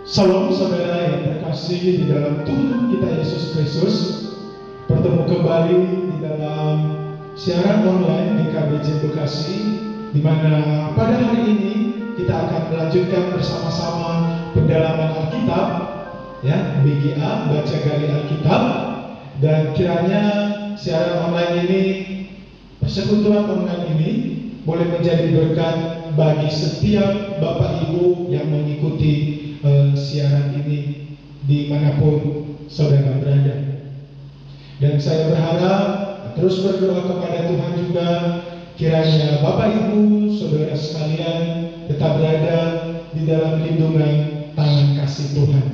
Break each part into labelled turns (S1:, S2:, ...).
S1: Salam saudara yang terkasih di dalam Tuhan kita Yesus Kristus. Bertemu kembali di dalam siaran online GKBJ Bekasi, di mana pada hari ini kita akan melanjutkan bersama-sama pendalaman Alkitab, ya, BGA, baca gali Alkitab. Dan kiranya siaran online ini, persekutuan online ini boleh menjadi berkat bagi setiap Bapak Ibu yang mengikuti siaran ini dimanapun saudara berada. Dan saya berharap terus berdoa kepada Tuhan juga, kiranya Bapak Ibu saudara sekalian tetap berada di dalam lindungan tangan kasih Tuhan.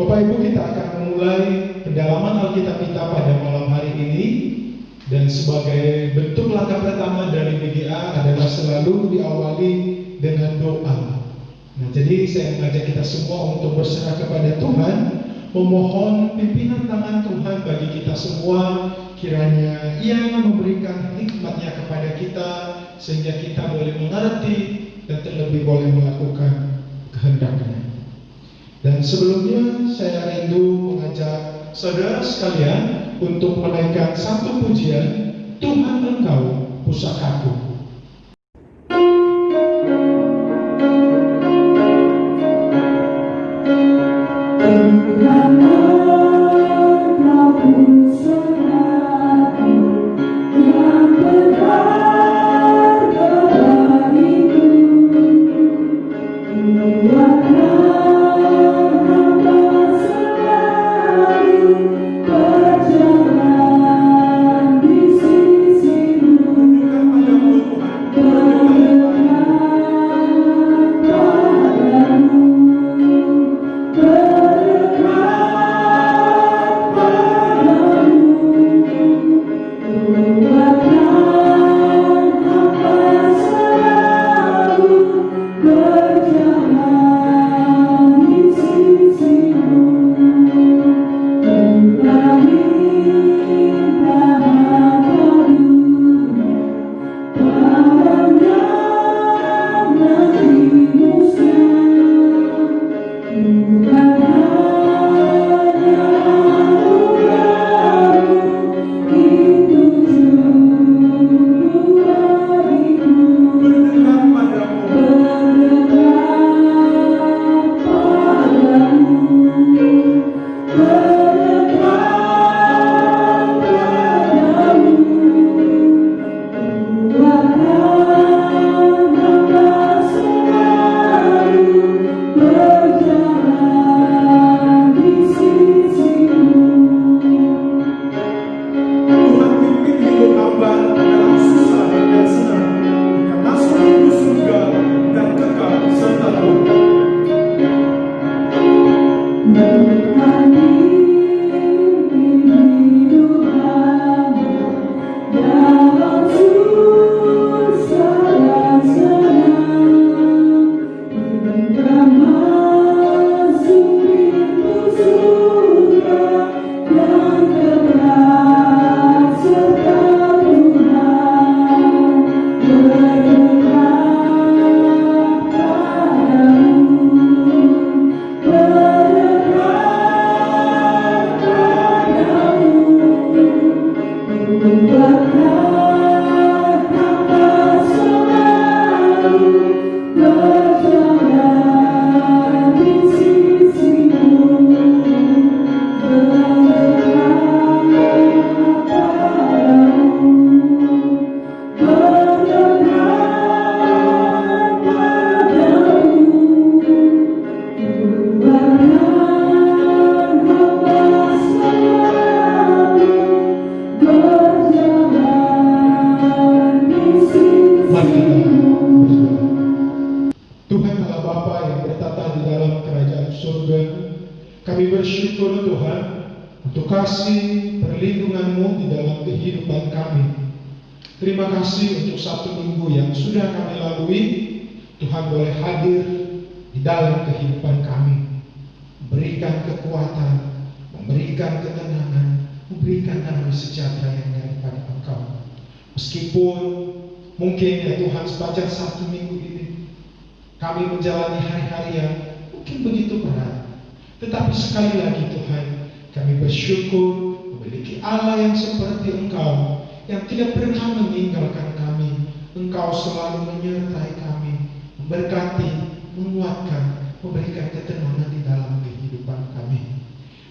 S1: Bapak Ibu, kita akan memulai pendalaman Alkitab kita pada malam hari ini. Dan sebagai bentuk langkah pertama dari BGA adalah selalu diawali dengan doa. Nah, jadi saya mengajak kita semua untuk berserah kepada Tuhan, memohon pimpinan tangan Tuhan bagi kita semua, kiranya Ia memberikan hikmat-Nya kepada kita, sehingga kita boleh mengerti dan terlebih boleh melakukan kehendak-Nya. Dan sebelumnya saya rindu mengajak saudara sekalian untuk menaikkan satu pujian, Tuhan Engkau Pusakaku. Terima kasih untuk satu minggu yang sudah kami lalui. Tuhan boleh hadir di dalam kehidupan kami, memberikan kekuatan, memberikan ketenangan, memberikan damai sejahtera yang daripada Engkau. Meskipun mungkin ya Tuhan, sepanjang satu minggu ini kami menjalani hari-hari yang mungkin begitu berat. Tetapi sekali lagi Tuhan, kami bersyukur memiliki Allah yang seperti Engkau, yang tidak pernah meninggalkan kami. Engkau selalu menyertai kami, memberkati, menguatkan, memberikan ketenangan di dalam kehidupan kami.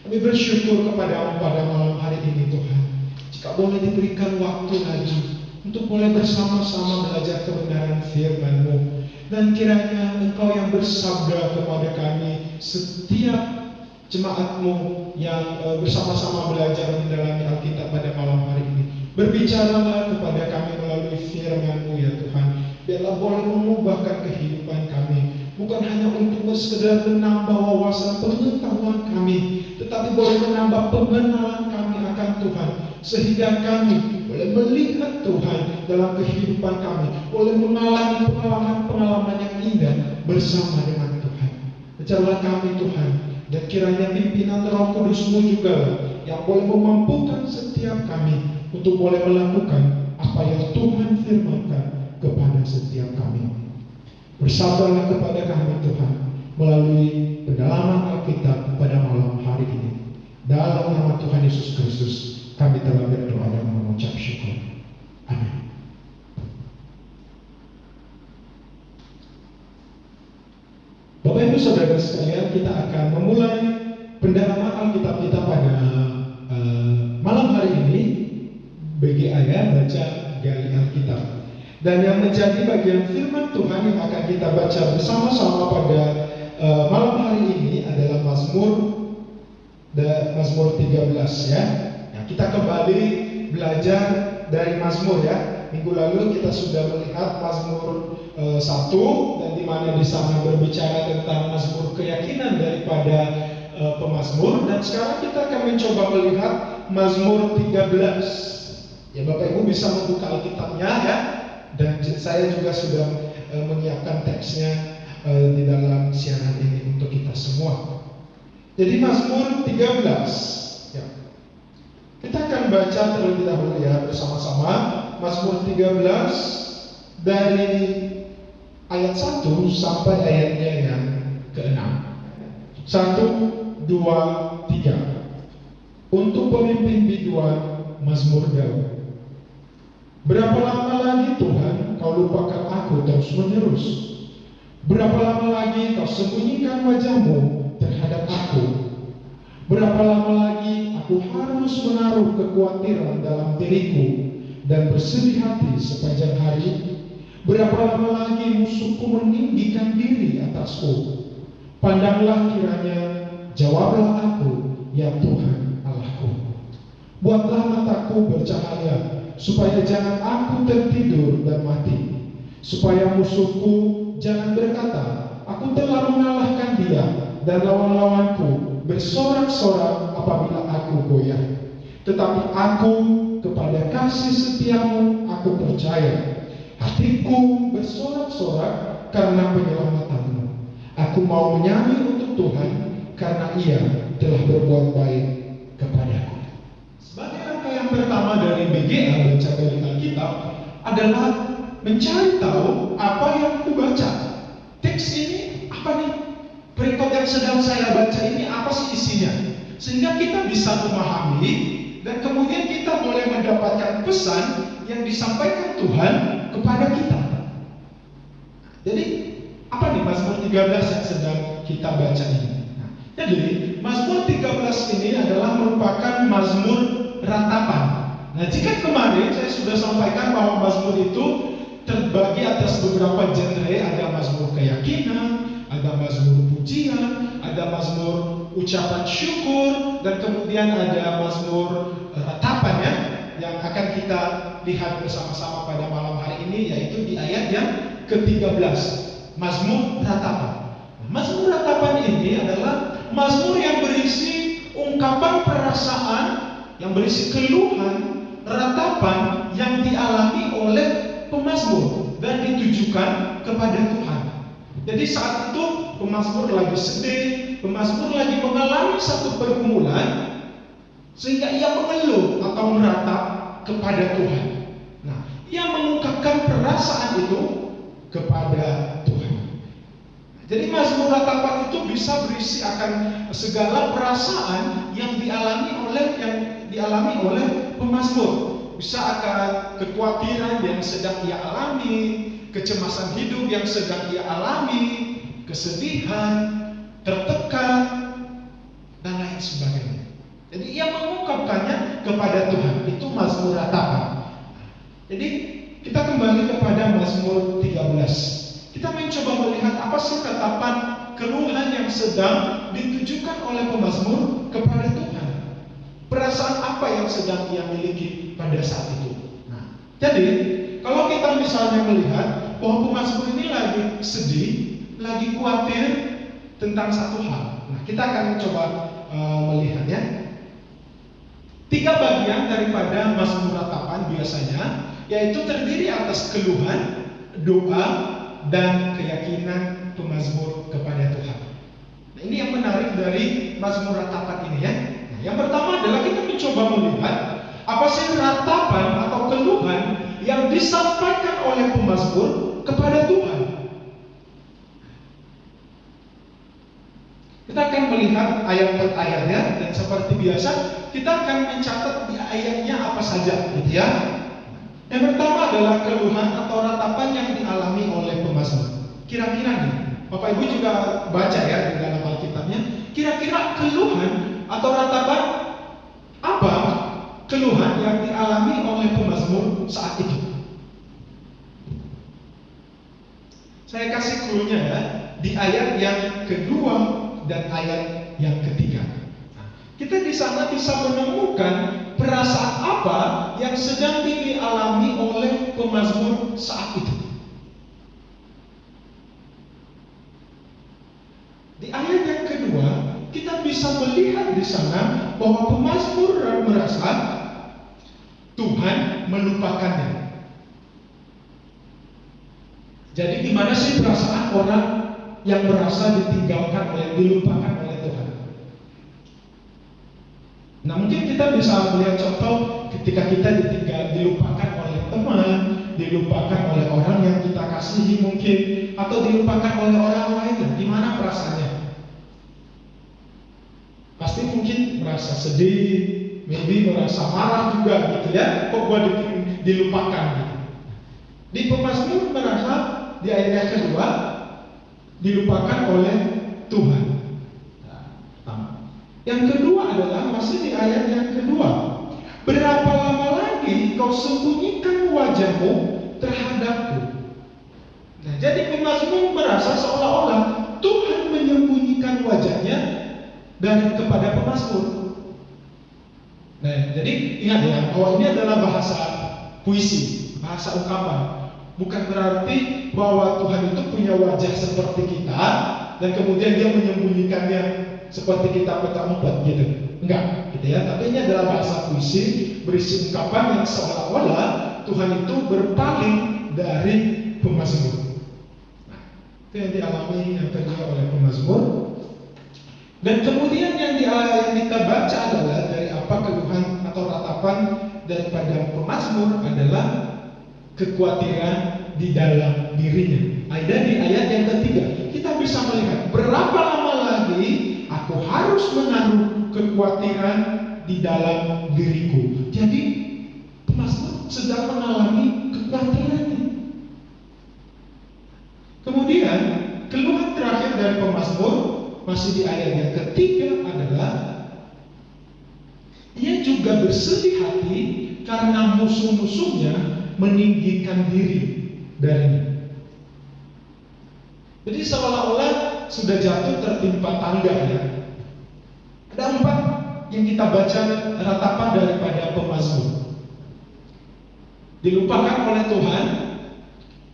S1: Kami bersyukur kepada-Mu pada malam hari ini Tuhan. Jika boleh diberikan waktu lagi untuk boleh bersama-sama belajar kebenaran firman-Mu, dan kiranya Engkau yang bersabda kepada kami, setiap jemaat-Mu yang bersama-sama belajar mendalami Alkitab pada malam hari ini, berbicaralah kepada kami melalui firman-Mu ya Tuhan. Biarlah boleh mengubahkan kehidupan kami, bukan hanya untuk sekedar menambah wawasan pengetahuan kami, tetapi boleh menambah pengenalan kami akan Tuhan, sehingga kami boleh melihat Tuhan dalam kehidupan kami, boleh mengalami pengalaman-pengalaman yang indah bersama dengan Tuhan. Ajarlah kami Tuhan, dan kiranya pimpinan Roh Kudus-Mu juga yang boleh memampukan setiap kami untuk boleh melakukan apa yang Tuhan firmankan kepada setiap kami. Bersabdalah kepada kami Tuhan melalui pendalaman Alkitab pada malam hari ini. Dalam nama Tuhan Yesus Kristus kami telah berdoa dan mengucap syukur. Amin. Bapak Ibu Saudara sekalian, kita akan memulai pendalaman Alkitab kita pada malam hari ini. BGA baca gali Alkitab. Dan yang menjadi bagian firman Tuhan yang akan kita baca bersama-sama pada malam hari ini adalah Mazmur 13 ya. Nah, kita kembali belajar dari Mazmur ya. Minggu lalu kita sudah melihat Mazmur 1 dan di mana di sana berbicara tentang Mazmur keyakinan daripada pemazmur, dan sekarang kita akan mencoba melihat Mazmur 13. Ya, Bapak Ibu bisa membuka Alkitabnya ya. Dan saya juga sudah menyiapkan teksnya di dalam siaran ini untuk kita semua. Jadi Mazmur 13 ya. Kita akan baca terlebih dahulu ya bersama-sama Mazmur 13 dari ayat 1 sampai ayatnya yang ke-6. 1, 2, 3. Untuk pemimpin biduan Mazmur Daud. Berapa lama lagi Tuhan kau lupakan aku terus menerus? Berapa lama lagi kau sembunyikan wajah-Mu terhadap aku? Berapa lama lagi aku harus menaruh kekhawatiran dalam diriku dan bersedih hati sepanjang hari? Berapa lama lagi musuhku meninggikan diri atasku? Pandanglah kiranya, jawablah aku, ya Tuhan Allahku. Buatlah mataku bercahaya, supaya jangan aku tertidur dan mati, supaya musuhku jangan berkata, aku telah mengalahkan dia, dan lawan-lawanku bersorak-sorak apabila aku goyah. Tetapi aku kepada kasih setia-Mu aku percaya. Hatiku bersorak-sorak karena penyelamatan-Mu. Aku mau menyanyi untuk Tuhan karena Ia telah berbuat baik kepadaku. Sebagai langkah yang pertama dari BGA baca dari Alkitab adalah mencari tahu apa yang aku baca. Teks ini apa nih? Perikop yang sedang saya baca ini apa sih isinya? Sehingga kita bisa memahami dan kemudian kita boleh mendapatkan pesan yang disampaikan Tuhan kepada kita. Jadi apa nih Mazmur 13 yang sedang kita baca ini? Jadi Mazmur 13 ini adalah merupakan Mazmur ratapan. Nah, jika kemarin saya sudah sampaikan bahwa Mazmur itu terbagi atas beberapa genre, ada Mazmur keyakinan, ada Mazmur pujian, ada Mazmur ucapan syukur, dan kemudian ada Mazmur ratapan ya, yang akan kita lihat bersama-sama pada malam hari ini, yaitu di ayat yang ke-13, Mazmur ratapan. Mazmur ratapan ini adalah Mazmur yang berisi ungkapan perasaan, yang berisi keluhan, ratapan yang dialami oleh pemazmur dan ditujukan kepada Tuhan. Jadi saat itu pemazmur lagi sedih, pemazmur lagi mengalami satu pergumulan, sehingga ia mengeluh atau meratap kepada Tuhan. Nah, ia mengungkapkan perasaan itu kepada Tuhan. Jadi Mazmur ratapan itu bisa berisi akan segala perasaan yang dialami oleh pemazmur. Bisa akan kekhawatiran yang sedang ia alami, kecemasan hidup yang sedang ia alami, kesedihan, tertekan, dan lain sebagainya. Jadi ia mengungkapkannya kepada Tuhan. Itu Mazmur ratapan. Jadi kita kembali kepada Mazmur 13. Kita mencoba melihat apa sih ratapan keluhan yang sedang ditujukan oleh pemazmur kepada Tuhan. Perasaan apa yang sedang ia miliki pada saat itu. Nah, jadi kalau kita misalnya melihat bahwa pemazmur ini lagi sedih, lagi khawatir tentang satu hal. Nah, kita akan coba melihatnya. 3 bagian daripada Mazmur ratapan biasanya, yaitu terdiri atas keluhan, doa, dan keyakinan pemazmur kepada Tuhan. Nah, ini yang menarik dari Mazmur ratapan ini ya. Nah, yang pertama adalah kita mencoba melihat apa sih ratapan atau keluhan yang disampaikan oleh pemazmur kepada Tuhan. Kita akan melihat ayat per ayatnya, dan seperti biasa kita akan mencatat di ayatnya apa saja, gitu ya. Yang pertama adalah keluhan atau ratapan yang dialami oleh pemazmur. Kira-kira nih, Bapak Ibu juga baca ya di dalam Alkitabnya. Kira-kira keluhan atau ratapan apa keluhan yang dialami oleh pemazmur saat itu? Saya kasih clue-nya ya di ayat yang kedua dan ayat yang ketiga. Kita di sana bisa menemukan perasaan apa yang sedang dialami oleh pemazmur saat itu. Di ayat yang kedua, kita bisa melihat di sana bahwa pemazmur merasa Tuhan melupakannya. Jadi gimana sih perasaan orang yang merasa dilupakan oleh Tuhan? Nah, mungkin kita bisa melihat contoh ketika kita dilupakan oleh teman, dilupakan oleh orang yang kita kasihi mungkin, atau dilupakan oleh orang lain. Gimana perasaannya? Pasti mungkin merasa sedih, maybe merasa marah juga gitu ya. Kok gua dilupakan gitu. Di pemazmur merasa di ayat yang kedua dilupakan oleh Tuhan. Yang kedua adalah masih di ayat yang kedua. Berapa lama lagi kau sembunyikan wajahmu terhadapku? Nah, jadi pemazmur merasa seolah-olah Tuhan menyembunyikan wajahnya kepada pemazmur. Nah, jadi ingat ya, bahwa ini adalah bahasa puisi, bahasa ungkapan. Bukan berarti bahwa Tuhan itu punya wajah seperti kita dan kemudian dia menyembunyikannya seperti kita peta umpet gitu. Enggak, gitu ya. Tapi ini adalah bahasa puisi berisi ungkapan yang seolah-olah Tuhan itu berpaling dari pemazmur. Nah, itu yang dialami yang kedua oleh pemazmur. Dan kemudian yang kita baca adalah dari apa keluhan atau ratapan daripada pemazmur adalah kekhawatiran di dalam dirinya. Ada di ayat yang ketiga. Kita bisa melihat berapa lama lagi aku harus menaruh kekhawatiran di dalam diriku. Jadi pemazmur sedang mengalami kekhawatirannya. Kemudian keluhan terakhir dari pemazmur masih di ayat yang ketiga adalah ia juga bersedih hati karena musuh-musuhnya meninggikan diri darinya. Jadi seolah-olah sudah jatuh tertimpa tangga ya. Ada 4 yang kita baca ratapan daripada pemazmur. Dilupakan oleh Tuhan,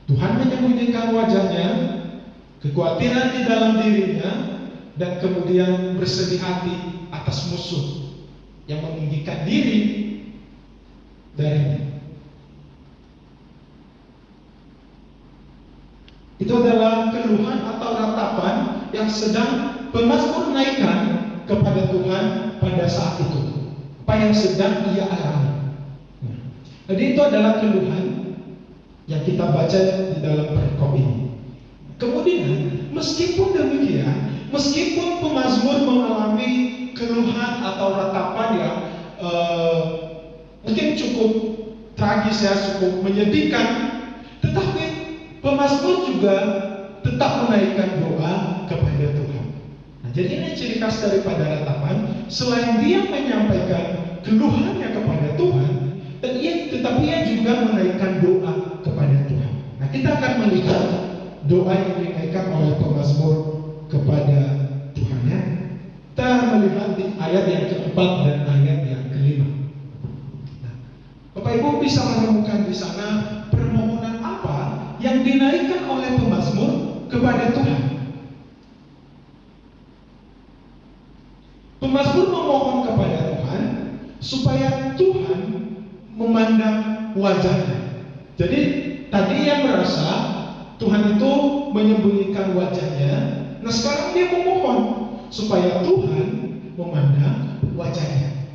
S1: Tuhan menyembunyikan wajahnya, kekhawatiran di dalam dirinya, dan kemudian bersedih hati atas musuh yang meninggikan diri darinya. Itu adalah keluhan atau ratapan yang sedang pemazmur naikkan kepada Tuhan pada saat itu. Apa yang sedang ia alami. Jadi itu adalah keluhan yang kita baca di dalam perikop ini. Kemudian, meskipun demikian, meskipun pemazmur mengalami keluhan atau ratapan yang mungkin cukup tragis ya, cukup menyedihkan, tetapi pemazmur juga tetap menaikkan doa kepada Tuhan. Nah, jadi ini ciri khas daripada ratapan. Selain dia menyampaikan keluhannya kepada Tuhan, tetapi ia juga menaikkan doa kepada Tuhan. Nah, kita akan melihat doa yang dinaikkan oleh pemazmur kepada Tuhan ya. Kita melihat di ayat yang keempat dan ayat yang kelima. Nah, Bapak Ibu bisa menemukan di sana permohonan apa yang dinaikkan oleh pemazmur kepada Tuhan. Pemazmur memohon kepada Tuhan supaya Tuhan memandang wajahnya. Jadi tadi ia merasa Tuhan itu menyembunyikan wajahnya. Nah, sekarang dia memohon supaya Tuhan memandang wajahnya.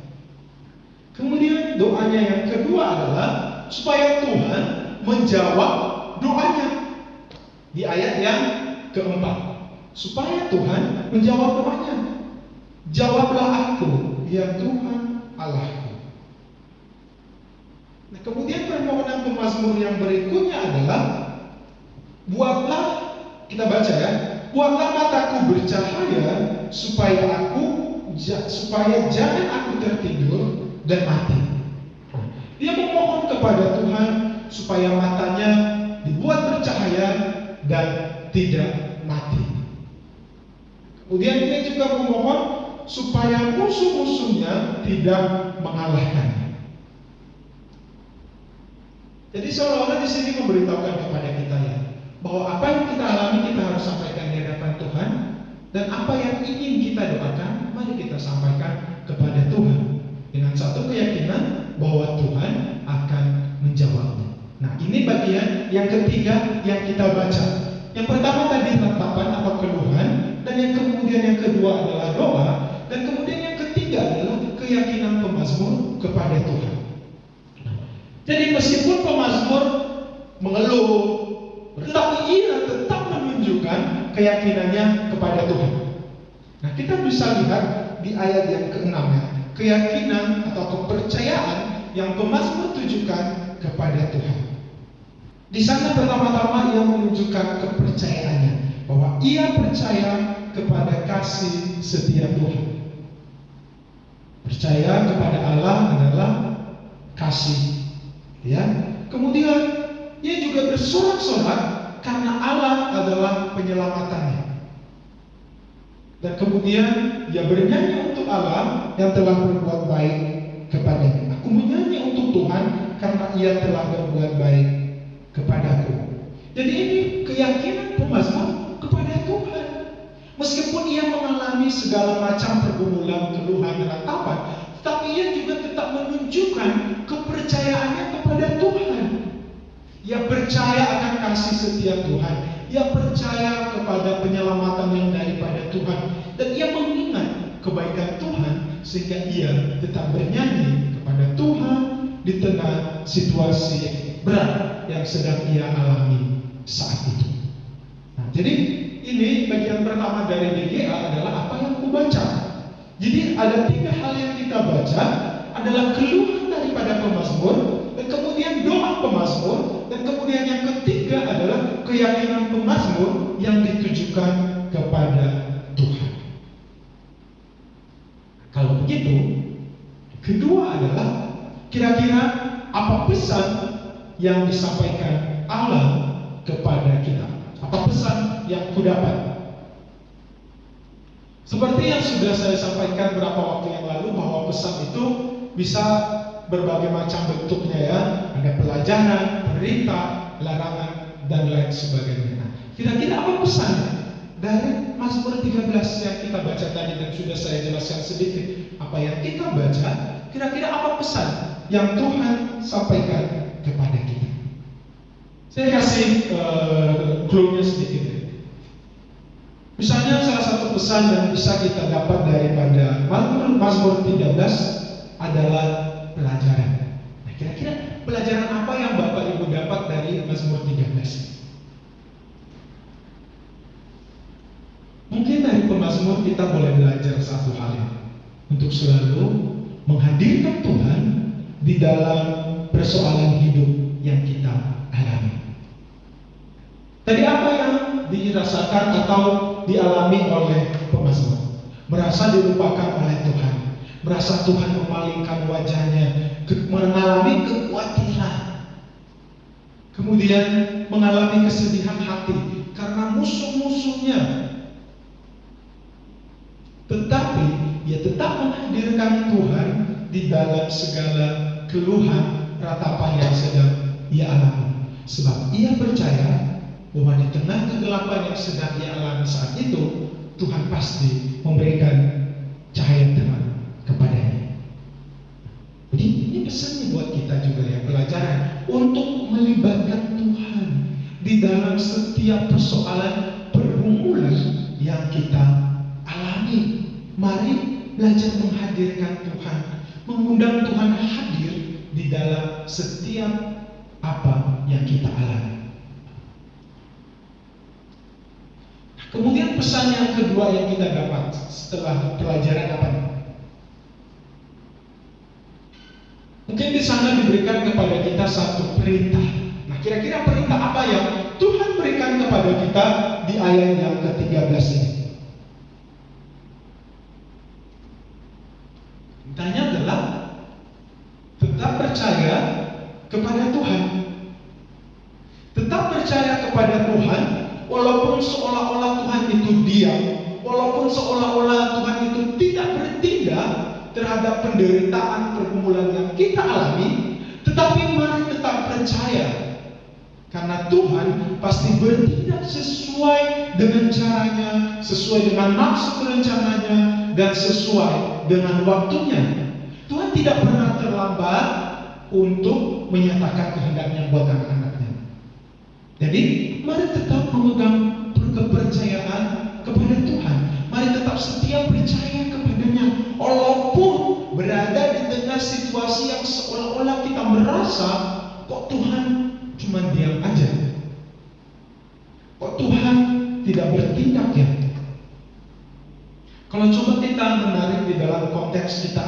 S1: Kemudian doanya yang kedua adalah supaya Tuhan menjawab doanya. Di ayat yang keempat, supaya Tuhan menjawab doanya. Jawablah aku, ya Tuhan Allahku. Nah, kemudian permohonan pemazmur yang berikutnya adalah buatlah, kita baca ya, buatlah mataku bercahaya supaya jangan aku tertidur dan mati. Dia memohon kepada Tuhan supaya matanya dibuat bercahaya dan tidak mati. Kemudian dia juga memohon supaya musuh-musuhnya tidak mengalahkannya. Jadi seolah-olah di sini memberitahukan kepada kita ya, bahwa apa yang kita alami kita harus sampaikan di hadapan Tuhan, dan apa yang ingin kita doakan, mari kita sampaikan kepada Tuhan dengan satu keyakinan bahwa Tuhan akan menjawabnya. Nah, ini bagian yang ketiga yang kita baca. Yang pertama tadi ratapan atau keluhan, dan yang kemudian yang kedua adalah doa, dan kemudian yang ketiga adalah keyakinan pemazmur kepada Tuhan. Jadi meskipun pemazmur mengeluh, tetapi ia tetap menunjukkan keyakinannya kepada Tuhan. Nah, kita bisa lihat di ayat yang ke-6 ya, keyakinan atau kepercayaan yang pemazmur tujukan kepada Tuhan. Di sana pertama-tama ia menunjukkan kepercayaannya, bahwa ia percaya kepada kasih setia Tuhan. Percaya kepada Allah adalah kasih, ya. Kemudian ia juga bersorak-sorak karena Allah adalah penyelamatannya. Dan kemudian ia bernyanyi untuk Allah yang telah berbuat baik kepadanya. Aku menyanyi untuk Tuhan karena ia telah berbuat baik kepadaku. Jadi ini keyakinan pemazmur kepada Tuhan. Meskipun ia mengalami segala macam pergumulan, keluhan, ratapan, tapi ia juga tetap menunjukkan kepercayaannya kepada Tuhan. Ia percaya akan kasih setia Tuhan. Ia percaya kepada penyelamatan yang daripada Tuhan. Dan ia mengingat kebaikan Tuhan, sehingga ia tetap bernyanyi kepada Tuhan di tengah situasi berat yang sedang ia alami saat itu. Nah, jadi ini bagian pertama dari DGA adalah apa yang aku baca. Jadi ada 3 hal yang kita baca, adalah keluhan daripada pemazmur, dan kemudian doa pemazmur, dan kemudian yang ketiga adalah keyakinan pemazmur yang ditujukan kepada Tuhan. Kalau begitu, kedua adalah kira-kira apa pesan yang disampaikan Allah kepada kita? Apa pesan yang kudapat? Seperti yang sudah saya sampaikan beberapa waktu yang lalu, bahwa pesan itu bisa berbagai macam bentuknya ya. Ada pelajaran, perintah, larangan, dan lain sebagainya. Nah, kira-kira apa pesannya dari Mazmur 13 yang kita baca tadi dan sudah saya jelaskan sedikit apa yang kita baca? Kira-kira apa pesan yang Tuhan sampaikan kepada kita? Saya kasih clue-nya sedikit ya. Misalnya salah satu pesan yang bisa kita dapat daripada Mazmur 13 adalah pelajaran. Nah, kira-kira pelajaran apa yang Bapak Ibu dapat dari Mazmur 13? Mazmur kita boleh belajar satu hal ini, untuk selalu menghadirkan Tuhan di dalam persoalan hidup yang kita alami. Tadi apa yang dirasakan atau dialami oleh pemazmur? Merasa dilupakan oleh Tuhan, merasa Tuhan memalingkan wajahnya, mengalami kekhawatiran, kemudian mengalami kesedihan hati karena musuh-musuhnya. Tetapi dia tetap menghadirkan Tuhan di dalam segala keluhan, ratapan yang sedang ia alami. Sebab ia percaya bahwa di tengah kegelapan yang sedang ia alami saat itu, Tuhan pasti memberikan cahaya terang kepadanya. Jadi ini pesannya buat kita juga ya, pelajaran untuk melibatkan Tuhan di dalam setiap persoalan pergumulan yang kita alami. Mari belajar menghadirkan Tuhan, mengundang Tuhan hadir di dalam setiap apa yang kita alami. Kemudian pesan yang kedua yang kita dapat setelah pelajaran apa? Mungkin di sana diberikan kepada kita satu perintah. Nah, kira-kira perintah apa yang Tuhan berikan kepada kita di ayat yang ke-13 ini? Perintahnya adalah tetap percaya kepada Tuhan. Tetap percaya kepada Tuhan walaupun seolah-olah Tuhan itu diam, walaupun seolah-olah Tuhan itu tidak bertindak terhadap penderitaan pergumulan yang kita alami, tetapi mari tetap percaya karena Tuhan pasti bertindak sesuai dengan caranya, sesuai dengan maksud rencananya, dan sesuai dengan waktunya. Tuhan tidak pernah terlambat untuk menyatakan kehendaknya buat anak-anaknya. Jadi mari tetap memegang kepercayaan kepada Tuhan. Mari tetap setia percaya kepadanya, walaupun berada di tengah situasi yang seolah-olah kita merasa kok Tuhan cuma diam aja, kok Tuhan tidak bertindak ya. Kalau coba kita menarik di dalam konteks kita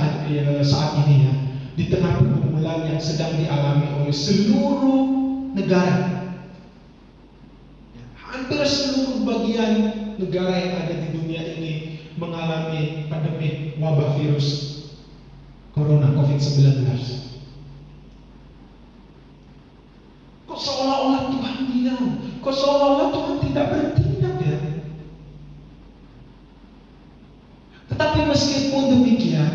S1: saat ini ya, di tengah pergumulan yang sedang dialami oleh seluruh negara, hampir seluruh bagian negara yang ada di dunia ini mengalami pandemi wabah virus corona COVID-19. Kok seolah-olah Tuhan diam? Kok seolah-olah Tuhan tidak bertindak ya? Tetapi meskipun demikian,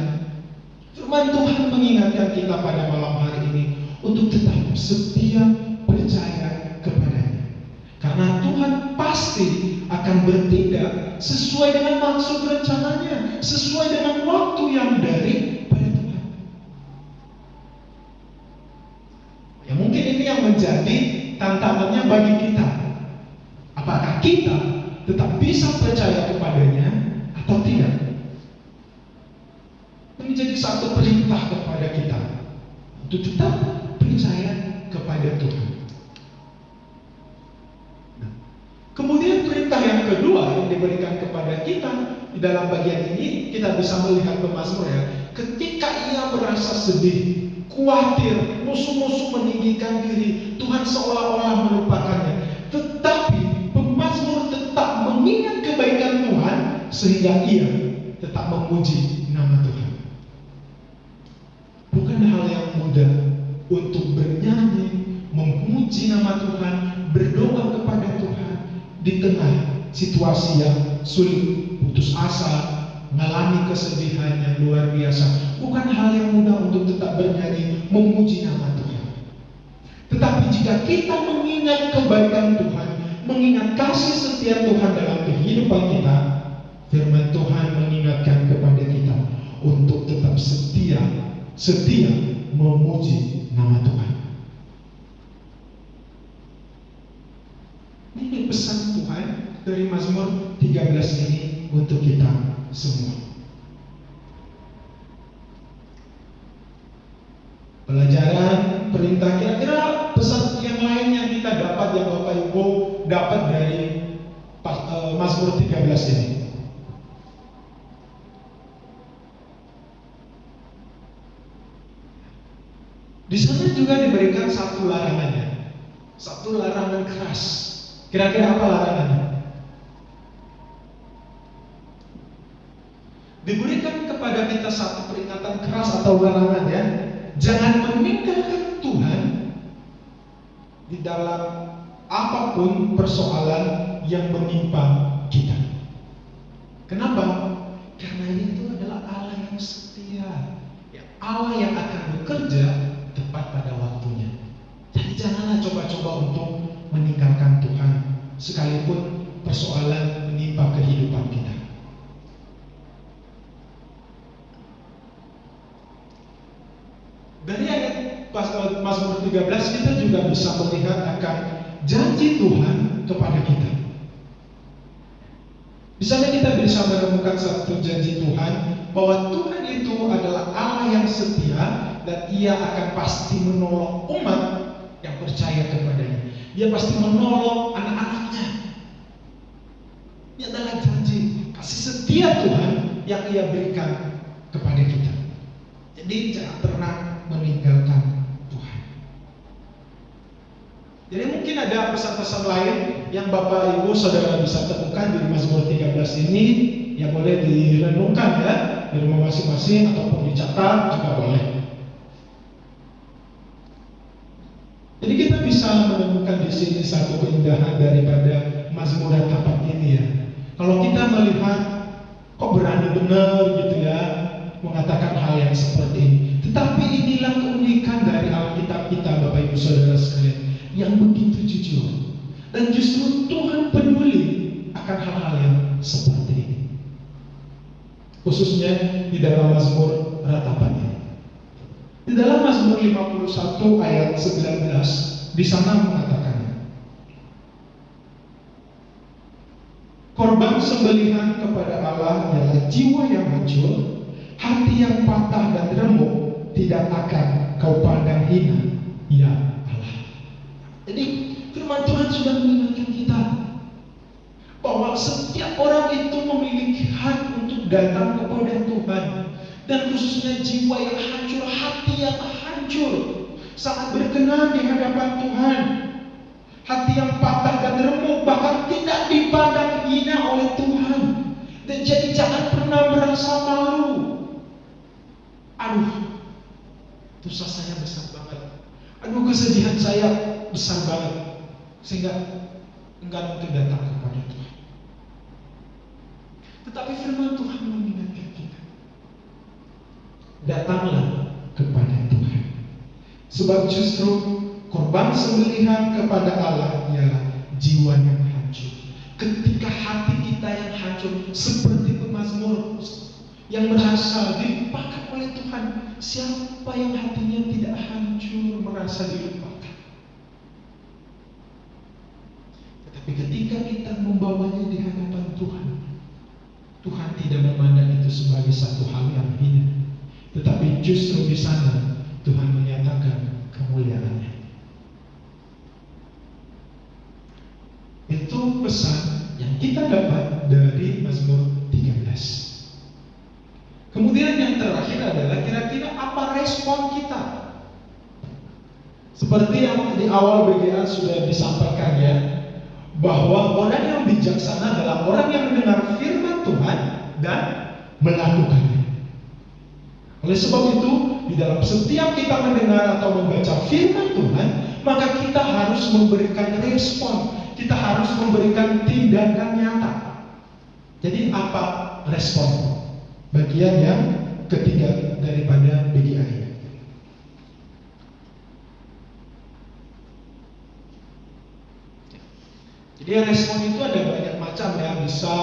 S1: firman Tuhan mengingatkan kita pada malam hari ini untuk tetap setia percaya kepadanya. Karena Tuhan pasti akan bertindak sesuai dengan maksud rencananya, sesuai dengan waktu yang dari pada Tuhan. Ya mungkin ini yang menjadi tantangannya bagi kita. Apakah kita tetap bisa percaya kepadanya atau tidak? Ini menjadi satu perintah kepada kita untuk tetap percaya kepada Tuhan. Kemudian perintah yang kedua yang diberikan kepada kita di dalam bagian ini, kita bisa melihat pemazmur ya, ketika ia merasa sedih, khawatir, musuh-musuh meninggikan diri, Tuhan seolah-olah melupakannya, tetapi pemazmur tetap mengingat kebaikan Tuhan sehingga ia tetap memuji nama Tuhan. Bukan hal yang mudah untuk bernyanyi, memuji nama Tuhan, berdoa kepada Tuhan di tengah situasi yang sulit, putus asa, mengalami kesedihan yang luar biasa. Bukan hal yang mudah untuk tetap bernyanyi, memuji nama Tuhan. Tetapi jika kita mengingat kebaikan Tuhan, mengingat kasih setia Tuhan dalam kehidupan kita, firman Tuhan mengingatkan kepada kita untuk tetap setia memuji nama Tuhan. Ini pesan Tuhan dari Mazmur 13 ini untuk kita semua. Pelajaran, perintah, kira-kira pesan yang lain yang kita dapat, yang Bapak Ibu dapat dari Mazmur 13 ini. juga diberikan satu larangannya, satu larangan keras. Kira-kira apa larangannya? Diberikan kepada kita satu peringatan keras atau larangan, ya. Jangan meninggalkan Tuhan di dalam apapun persoalan yang menimpa kita. Kenapa? Karena itu adalah Allah yang setia, ya, Allah yang akan bekerja tepat pada waktunya. Jadi janganlah coba-coba untuk meninggalkan Tuhan sekalipun persoalan menimpa kehidupan kita. Dari ayat Mazmur 13 kita juga bisa melihat akan janji Tuhan kepada kita. Misalnya kita bisa menemukan satu janji Tuhan bahwa Tuhan itu adalah Allah yang setia dan Ia akan pasti menolong umat yang percaya kepadanya. Dia pasti menolong anak-anaknya. Ini adalah janji kasih setia Tuhan yang Ia berikan kepada kita. Jadi jangan pernah meninggalkan Tuhan. Jadi mungkin ada pesan-pesan lain yang Bapak Ibu Saudara bisa temukan di Mazmur 13 ini, yang boleh direnungkan, ya, di rumah masing-masing ataupun dicatat juga boleh. Jadi kita bisa menemukan di sini satu keindahan daripada Mazmur ratapan ini, ya. Kalau kita melihat kok berani benar gitu, ya, mengatakan hal yang seperti ini. Tetapi inilah keunikan dari Alkitab kita, Bapak Ibu Saudara sekalian, yang begitu jujur. Dan justru Tuhan peduli akan hal-hal yang seperti ini, khususnya di dalam Mazmur ratapan ini. Di dalam Mazmur 51 ayat 19, di sana mengatakan, korban sembelihan kepada Allah ialah jiwa yang hancur, hati yang patah dan remuk tidak akan kau pandang hina, ya Allah. Jadi firman Tuhan sudah mengingatkan kita bahwa setiap orang itu memiliki hak untuk datang kepada Tuhan, dan khususnya jiwa yang hancur, hati yang hancur, sangat berkenan di hadapan Tuhan. Hati yang patah dan remuk, bahkan tidak dipandang hina oleh Tuhan. Dan jadi jangan pernah merasa malu. Aduh, dosa saya besar banget. Aduh, kesedihan saya besar banget, sehingga enggan untuk datang kepada Tuhan. Tetapi firman Tuhan mengingatkan kita, datanglah kepada Tuhan. Sebab justru korban sembelihan kepada Allah ialah jiwa yang hancur. Ketika hati kita yang hancur, seperti pemazmur yang berasal dilupakan oleh Tuhan, siapa yang hatinya tidak hancur merasa dilupakan? Tetapi ketika kita membawanya di hadapan Tuhan, Tuhan tidak memandang itu sebagai satu hal yang hina, tetapi justru di sana Tuhan menyatakan kemuliaannya. Itu pesan yang kita dapat dari Mazmur 13. Kemudian yang terakhir adalah kira-kira apa respon kita? Seperti yang di awal BGA sudah disampaikan, ya, bahwa orang yang bijaksana adalah orang yang mendengar firman Tuhan dan melakukannya. Oleh sebab itu, di dalam setiap kita mendengar atau membaca firman Tuhan, maka kita harus memberikan respon. Kita harus memberikan tindakan nyata. Jadi apa respon? Bagian yang ketiga daripada BGA ini. Jadi respon itu ada banyak macam, ya. Bisa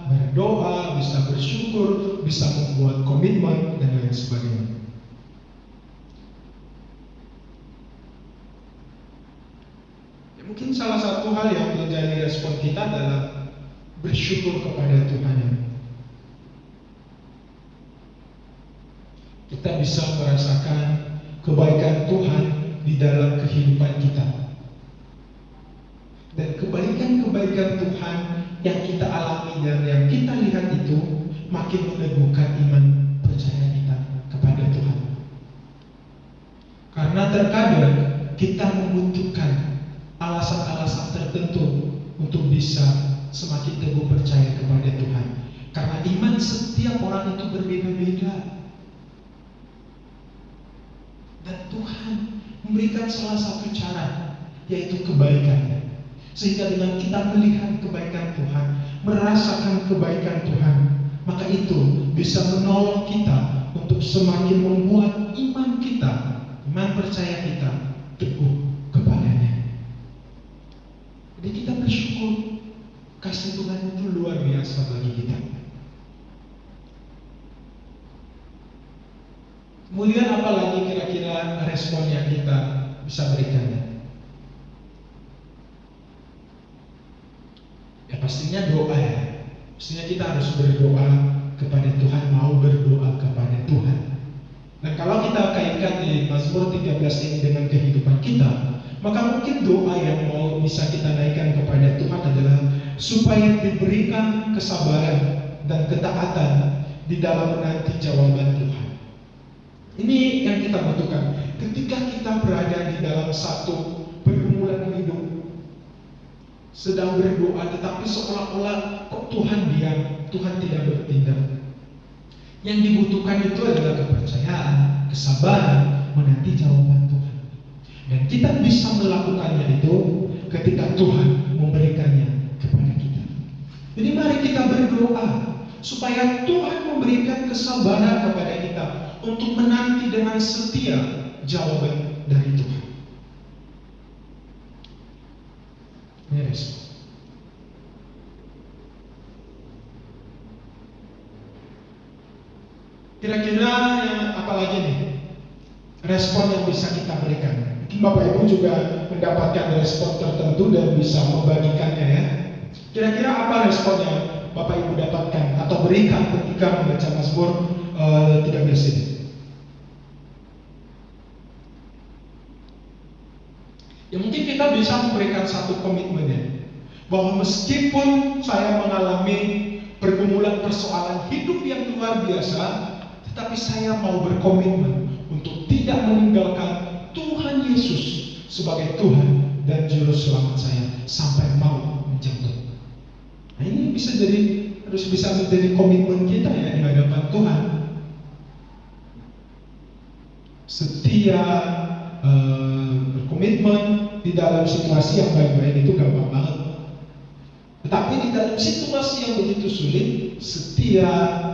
S1: berdoa, bisa bersyukur, bisa membuat komitmen, dan lain sebagainya. Ya, mungkin salah satu hal yang menjadi respon kita adalah bersyukur kepada Tuhan. Kita bisa merasakan kebaikan Tuhan di dalam kehidupan kita. Dan kebaikan-kebaikan Tuhan yang kita alami dan yang kita lihat itu makin meneguhkan iman percaya kita kepada Tuhan. Karena terkadang kita membutuhkan alasan-alasan tertentu untuk bisa semakin teguh percaya kepada Tuhan. Karena iman setiap orang itu berbeda-beda. Dan Tuhan memberikan salah satu cara, yaitu kebaikan. Sehingga dengan kita melihat kebaikan Tuhan, merasakan kebaikan Tuhan, maka itu bisa menolong kita untuk semakin membuat iman kita, iman percaya kita teguh kepadanya. Jadi kita bersyukur, kasih Tuhan itu luar biasa bagi kita. Kemudian apa lagi kira-kira respon yang kita bisa berikan? Ya pastinya doa ya. Pastinya kita harus berdoa kepada Tuhan, mau berdoa kepada Tuhan. Dan kalau kita kaitkan di Mazmur 13 ini dengan kehidupan kita, maka mungkin doa yang mau bisa kita naikkan kepada Tuhan adalah supaya diberikan kesabaran dan ketaatan di dalam menanti jawaban Tuhan. Ini yang kita butuhkan ketika kita berada di dalam satu pergumulan hidup, sedang berdoa tetapi seolah-olah kok Tuhan diam, Tuhan tidak bertindak. Yang dibutuhkan itu adalah kepercayaan, kesabaran menanti jawaban Tuhan. Dan kita bisa melakukannya itu ketika Tuhan memberikannya kepada kita. Jadi mari kita berdoa supaya Tuhan memberikan kesabaran kepada kita untuk menanti dengan setia jawaban dari Tuhan. Ini respon. Kira-kira apa lagi nih respon yang bisa kita berikan? Mungkin Bapak Ibu juga mendapatkan respon tertentu dan bisa membagikannya ya. Kira-kira apa respon yang Bapak Ibu dapatkan atau berikan ketika membaca Mazmur 13 ini? Ya mungkin kita bisa memberikan satu komitmen ya, bahwa meskipun saya mengalami pergumulan persoalan hidup yang luar biasa, tetapi saya mau berkomitmen untuk tidak meninggalkan Tuhan Yesus sebagai Tuhan dan Juru Selamat saya sampai mau menjemput. Nah ini harus bisa menjadi komitmen kita ya di hadapan Tuhan. Setia berkomitmen di dalam situasi yang baik-baik itu gampang banget. Tetapi di dalam situasi yang begitu sulit, setia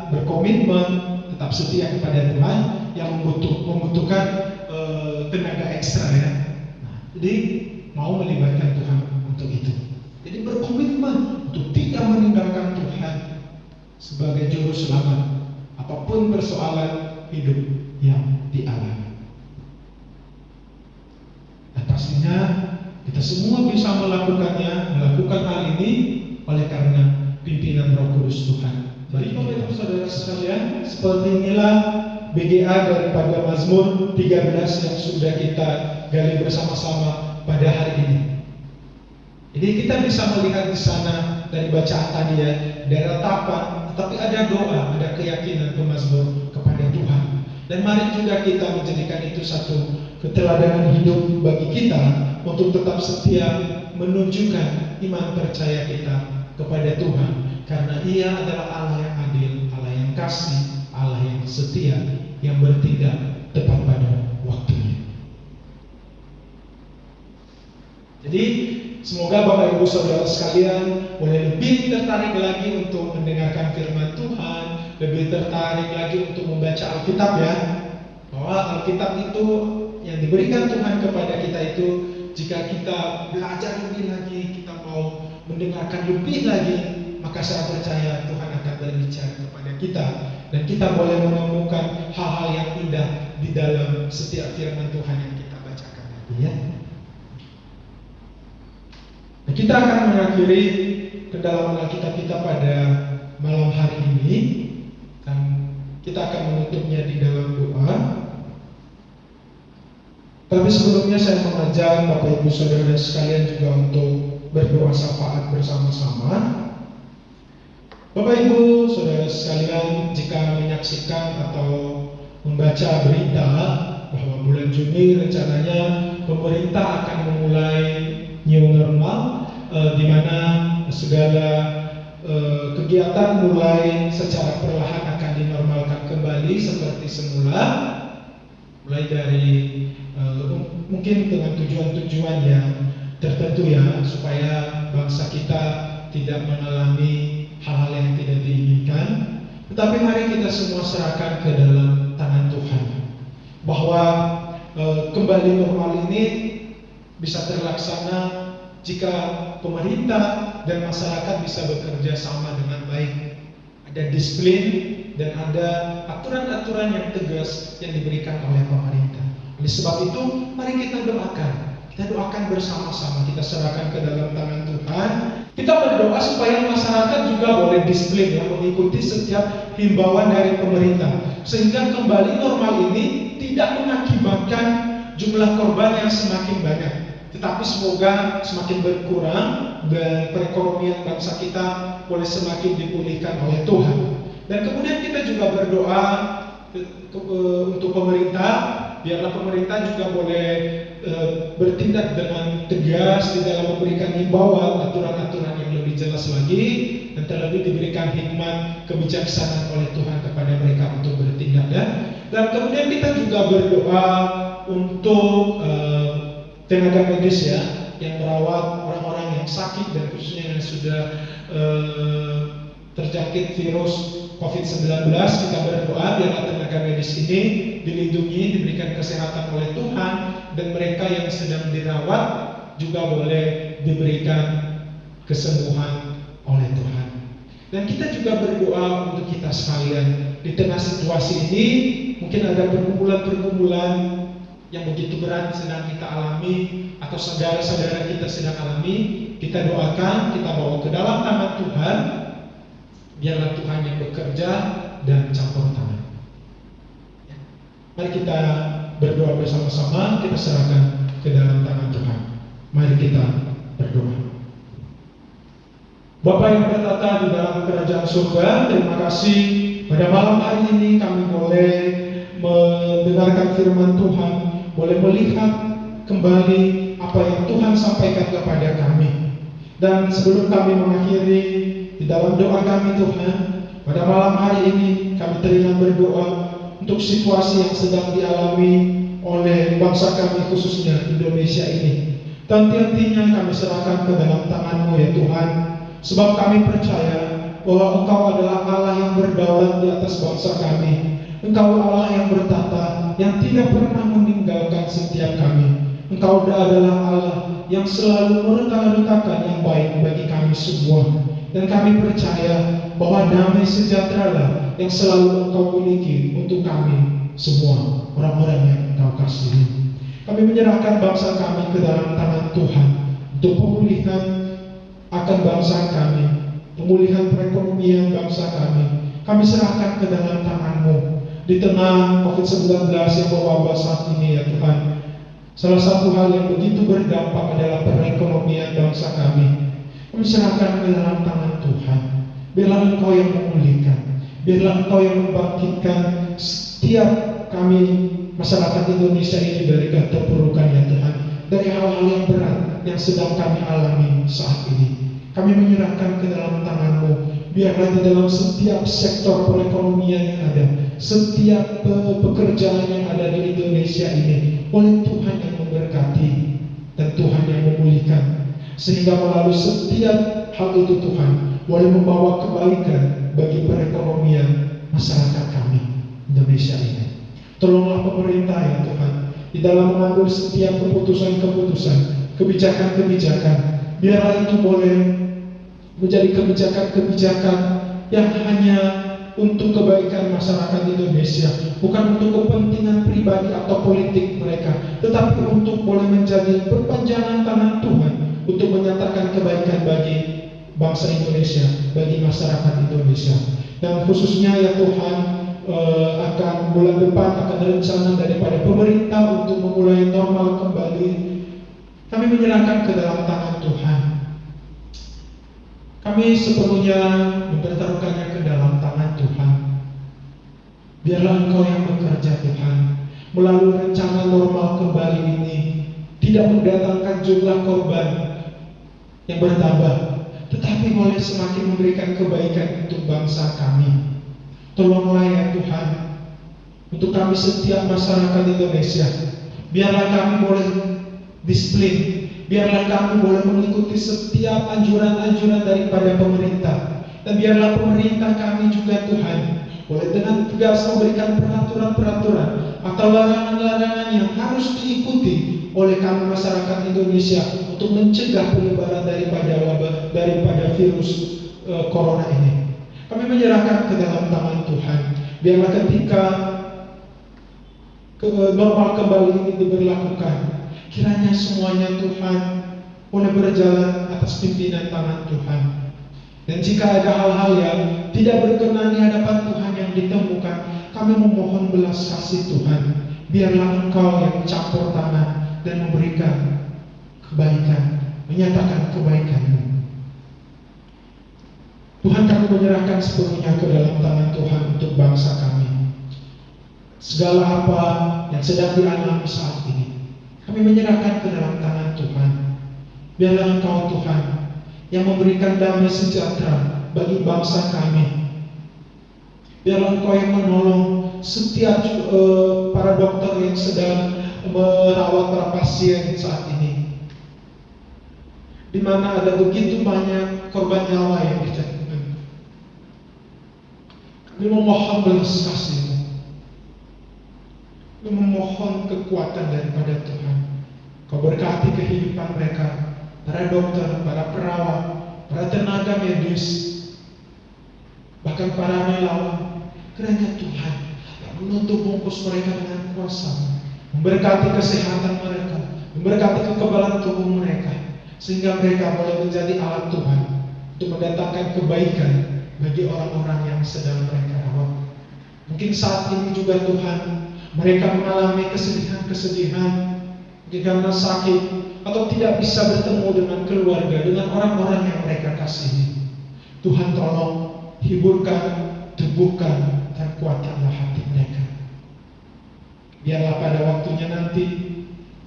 S1: berkomitmen, tetap setia kepada Tuhan yang membutuhkan tenaga ekstra ya. Nah, jadi mau melibatkan Tuhan untuk itu. Jadi berkomitmen untuk tidak meninggalkan Tuhan sebagai Juru Selamat apapun persoalan hidup yang dialami. Dan pastinya kita semua bisa melakukan hal ini oleh karena pimpinan Roh Kudus Tuhan. Jadi Bapak Ibu Saudara sekalian, seperti inilah BGA daripada Mazmur 13 yang sudah kita gali bersama-sama pada hari ini. Jadi kita bisa melihat di sana dari bacaan tadi ya, ada ratapan, tetapi ada doa, ada keyakinan pemazmur kepada Tuhan. Dan mari juga kita menjadikan itu satu keteladanan hidup bagi kita untuk tetap setia menunjukkan iman percaya kita kepada Tuhan, karena Ia adalah Allah yang adil, Allah yang kasih, Allah yang setia, yang bertindak tepat pada waktunya. Jadi semoga Bapak Ibu Saudara sekalian boleh lebih tertarik lagi untuk mendengarkan firman Tuhan, lebih tertarik lagi untuk membaca Alkitab ya. Bahwa Alkitab itu yang diberikan Tuhan kepada kita itu, jika kita belajar lebih lagi, kita mau mendengarkan lebih lagi, maka saya percaya Tuhan akan berbicara kepada kita, dan kita boleh menemukan hal-hal yang indah di dalam setiap firman Tuhan yang kita bacakan tadi ya. Nah, kita akan mengakhiri kedalaman Alkitab kita pada malam hari ini, dan kita akan menutupnya di dalam doa. Tapi sebelumnya saya mengajak Bapak Ibu Saudara sekalian juga untuk berdoa syafaat bersama-sama. Bapak Ibu Saudara sekalian, jika menyaksikan atau membaca berita bahwa bulan Juni rencananya pemerintah akan memulai new normal, di mana segala kegiatan mulai secara perlahan akan dinormalkan kembali seperti semula, mulai dari mungkin dengan tujuan-tujuan yang tertentu ya, supaya bangsa kita tidak mengalami hal-hal yang tidak diinginkan. Tetapi mari kita semua serahkan ke dalam tangan Tuhan, bahwa kembali normal ini bisa terlaksana jika pemerintah dan masyarakat bisa bekerja sama dengan baik. Ada disiplin dan ada aturan-aturan yang tegas yang diberikan oleh pemerintah. Oleh sebab itu, mari kita doakan. Kita doakan bersama-sama, kita serahkan ke dalam tangan Tuhan. Kita berdoa supaya masyarakat juga boleh disiplin ya, mengikuti setiap himbauan dari pemerintah, sehingga kembali normal ini tidak mengakibatkan jumlah korban yang semakin banyak, tetapi semoga semakin berkurang dan perekonomian bangsa kita boleh semakin dipulihkan oleh Tuhan. Dan kemudian kita juga berdoa untuk pemerintah, biarlah pemerintah juga boleh bertindak dengan tegas di dalam memberikan himbauan, aturan-aturan yang lebih jelas lagi, dan terlebih diberikan hikmat kebijaksanaan oleh Tuhan kepada mereka untuk bertindak. Dan kemudian kita juga berdoa untuk tenaga medis ya, yang merawat orang-orang yang sakit dan khususnya yang sudah terjangkit virus COVID-19. Kita berdoa biarlah tenaga medis ini dilindungi, diberikan kesehatan oleh Tuhan, dan mereka yang sedang dirawat juga boleh diberikan kesembuhan oleh Tuhan. Dan kita juga berdoa untuk kita sekalian di tengah situasi ini. Mungkin ada pergumulan-pergumulan yang begitu berat sedang kita alami, atau saudara-saudara kita sedang alami. Kita doakan, kita bawa ke dalam tangan Tuhan. Biarlah Tuhan yang bekerja dan campur tangan. Mari kita berdoa bersama-sama, kita serahkan ke dalam tangan Tuhan. Mari kita berdoa. Bapa yang bertata di dalam kerajaan surga, terima kasih pada malam hari ini kami boleh mendengarkan firman Tuhan, boleh melihat kembali apa yang Tuhan sampaikan kepada kami. Dan sebelum kami mengakhiri di dalam doa kami Tuhan, pada malam hari ini kami teringat berdoa untuk situasi yang sedang dialami oleh bangsa kami khususnya Indonesia ini. Tanti-tantinya kami serahkan ke dalam tangan-Mu ya Tuhan, sebab kami percaya bahwa Engkau adalah Allah yang berdaulat di atas bangsa kami. Engkau Allah yang bertata, yang tidak pernah meninggalkan setiap kami. Engkau adalah Allah yang selalu mereka-rekakan yang baik bagi kami semua. Dan kami percaya bahwa damai sejahtera lah yang selalu Engkau miliki untuk kami semua, orang-orang yang Engkau kasihi. Kami menyerahkan bangsa kami ke dalam tangan Tuhan untuk pemulihan akan bangsa kami, pemulihan perekonomian bangsa kami. Kami serahkan ke dalam tangan-Mu di tengah COVID-19 yang berwabah saat ini ya Tuhan. Salah satu hal yang begitu berdampak adalah perekonomian bangsa kami. Kami serahkan ke dalam tangan Tuhan. Biarlah Engkau yang memulihkan, biarlah Engkau yang membangkitkan setiap kami masyarakat Indonesia ini dari keterpurukan ya Tuhan, dari hal-hal yang berat yang sedang kami alami saat ini. Kami menyerahkan ke dalam tangan-Mu. Biarlah di dalam setiap sektor perekonomian yang ada, setiap pekerjaan yang ada di Indonesia ini, oleh Tuhan yang memberkati dan Tuhan yang memulihkan, sehingga melalui setiap hal itu Tuhan boleh membawa kebaikan bagi perekonomian masyarakat kami Indonesia ini. Tolonglah pemerintah ya Tuhan di dalam mengambil setiap keputusan-keputusan, kebijakan-kebijakan. Biarlah itu boleh menjadi kebijakan-kebijakan yang hanya untuk kebaikan masyarakat Indonesia, bukan untuk kepentingan pribadi atau politik mereka, tetapi untuk boleh menjadi perpanjangan tangan Tuhan untuk menyatakan kebaikan bagi bangsa Indonesia, bagi masyarakat Indonesia. Dan khususnya ya Tuhan, akan bulan depan akan rencana daripada pemerintah untuk memulai normal kembali. Kami menyerahkan ke dalam tangan Tuhan. Kami sepenuhnya mempertaruhkannya ke dalam tangan Tuhan. Biarlah Engkau yang bekerja Tuhan. melalui rencana normal kembali ini tidak mendatangkan jumlah korban yang bertambah, tetapi boleh semakin memberikan kebaikan untuk bangsa kami. Tolonglah ya Tuhan, untuk kami setiap masyarakat Indonesia, biarlah kami boleh disiplin, biarlah kami boleh mengikuti setiap anjuran-anjuran daripada pemerintah, dan biarlah pemerintah kami juga Tuhan boleh dengan tegas memberikan peraturan-peraturan atau larangan-larangan yang harus diikuti oleh kami masyarakat Indonesia untuk mencegah penyebaran daripada virus corona ini. Kami menyerahkan ke dalam tangan Tuhan. Biarlah ketika normal kembali ini diberlakukan, kiranya semuanya Tuhan boleh berjalan atas pimpinan tangan Tuhan. Dan jika ada hal-hal yang tidak berkenan di hadapan Tuhan yang ditemukan, kami memohon belas kasih Tuhan. Biarlah Engkau yang campur tangan dan memberikan kebaikan, menyatakan kebaikan-Mu. Tuhan, kami menyerahkan sepenuhnya ke dalam tangan Tuhan untuk bangsa kami. Segala apa yang sedang dialami saat ini, kami menyerahkan ke dalam tangan Tuhan. Biarlah Engkau Tuhan yang memberikan damai sejahtera bagi bangsa kami. Biarlah Engkau yang menolong setiap para dokter yang sedang merawat para pasien saat ini, di mana ada begitu banyak korban nyawa yang dijatuhkan. Kami memohon belas kasih-Mu, kami memohon kekuatan daripada Tuhan. Kau berkati kehidupan mereka, para dokter, para perawat, para tenaga medis, bahkan para relawan. Kiranya Tuhan yang menutup bungkus mereka dengan kuasa, memberkati kesehatan mereka, memberkati kekebalan tubuh mereka, sehingga mereka boleh menjadi alat Tuhan untuk mendatangkan kebaikan bagi orang-orang yang sedang mereka rawat. Mungkin saat ini juga Tuhan, mereka mengalami kesedihan-kesedihan, mungkin karena sakit atau tidak bisa bertemu dengan keluarga, dengan orang-orang yang mereka kasihi. Tuhan tolong hiburkan, teguhkan, dan kuatkanlah hati mereka. Biarlah pada waktunya nanti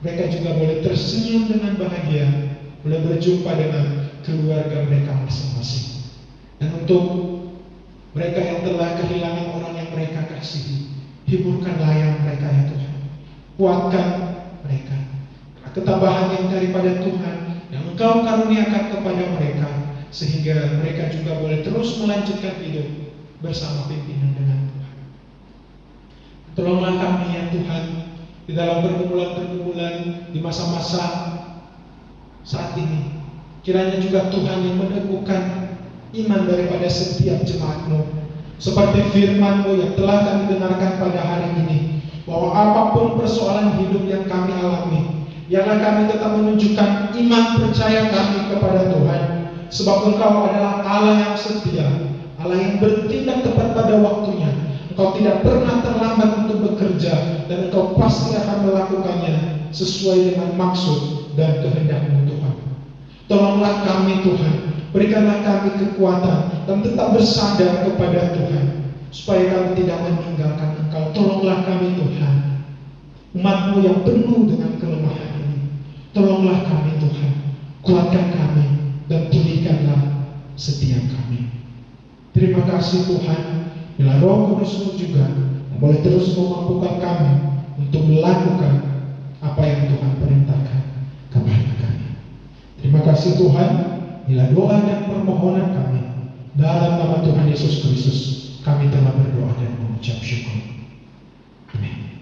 S1: mereka juga boleh tersenyum dengan bahagia, boleh berjumpa dengan keluarga mereka masing-masing. Dan untuk mereka yang telah kehilangan orang yang mereka kasihi, hiburkanlah yang mereka ya Tuhan, kuatkan mereka. Ketambahan yang daripada Tuhan yang Engkau karuniakan kepada mereka, sehingga mereka juga boleh terus melanjutkan hidup bersama pimpinan dengan Tuhan. Tolonglah kami ya Tuhan, di dalam pergumulan-pergumulan di masa-masa saat ini. Kiranya juga Tuhan yang meneguhkan iman daripada setiap jemaat-Mu, seperti firman-Mu yang telah kami dengarkan pada hari ini, bahwa apapun persoalan hidup yang kami alami, biarlah kami tetap menunjukkan iman percaya kami kepada Tuhan, sebab Engkau adalah Allah yang setia, Allah yang bertindak tepat pada waktunya. Engkau tidak pernah terlambat untuk bekerja, dan Engkau pasti akan melakukannya sesuai dengan maksud dan kehendak-Mu Tuhan. Tolonglah kami Tuhan, berikanlah kami kekuatan dan tetap bersandar kepada Tuhan, supaya kami tidak meninggalkan Engkau. Tolonglah kami Tuhan, umat-Mu yang penuh dengan kelemahan ini. Tolonglah kami Tuhan, kuatkan kami dan pulihkanlah setiap kami. Terima kasih Tuhan, bila Roh Kudus-Mu juga boleh terus memampukan kami untuk melakukan apa yang Tuhan perintahkan kepada kami. Terima kasih Tuhan, bila doa dan permohonan kami dalam nama Tuhan Yesus Kristus, kami telah berdoa dan mengucap syukur. Amin.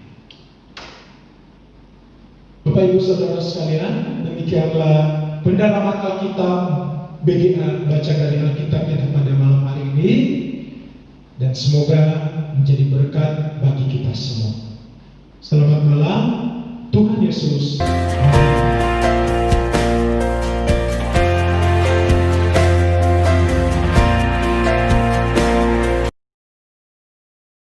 S1: Bapak Ibu Saudara sekalian, demikianlah pendalaman Alkitab BGA, baca dari Alkitab kita pada malam hari ini, dan semoga menjadi berkat bagi kita semua. Selamat malam, Tuhan Yesus